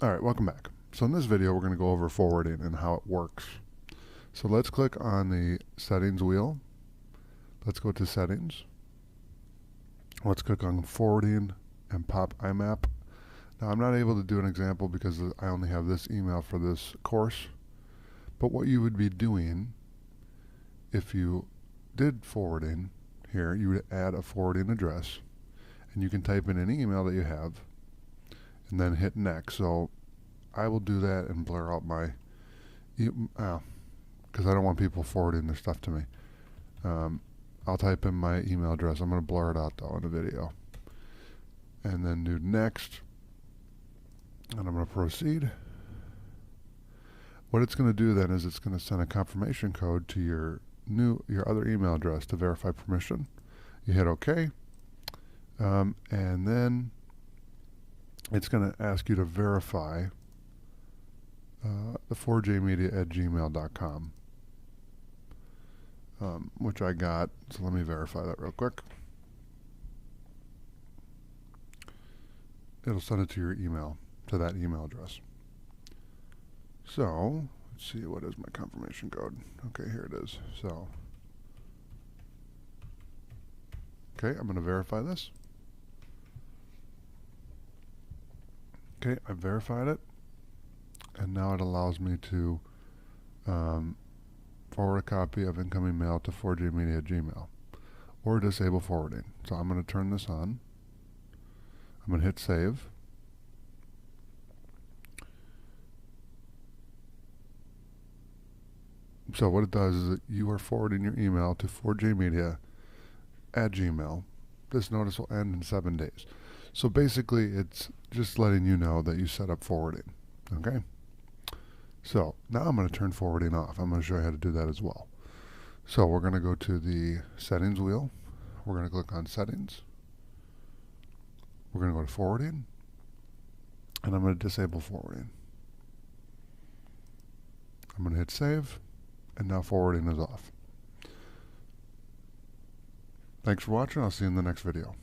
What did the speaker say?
Alright, welcome back. So in this video we're going to go over forwarding and how it works. So let's click on the settings wheel. Let's go to settings. Let's click on forwarding and pop IMAP. Now I'm not able to do an example because I only have this email for this course. But what you would be doing if you did forwarding here, you would add a forwarding address. And you can type in any email that you have and then hit next. So I will do that and blur out my, because I don't want people forwarding their stuff to me. I'll type in my email address. I'm going to blur it out though in the video. And then do next. And I'm going to proceed. What it's going to do then is it's going to send a confirmation code to your other email address to verify permission. You hit OK. And then it's going to ask you to verify the 4jmedia@gmail.com, which I got. So let me verify that real quick. It'll send it to your email, to that email address. So let's see, what is my confirmation code? Okay, here it is. So, okay, I'm going to verify this. Okay, I've verified it. And now it allows me to forward a copy of incoming mail to 4jmedia@gmail or disable forwarding. So I'm going to turn this on. I'm going to hit save. So what it does is that you are forwarding your email to 4jmedia@gmail. This notice will end in 7 days. So basically it's just letting you know that you set up forwarding. Okay? So now I'm going to turn forwarding off. I'm going to show you how to do that as well. So we're going to go to the settings wheel. We're going to click on settings. We're going to go to forwarding. And I'm going to disable forwarding. I'm going to hit save. And now forwarding is off. Thanks for watching. I'll see you in the next video.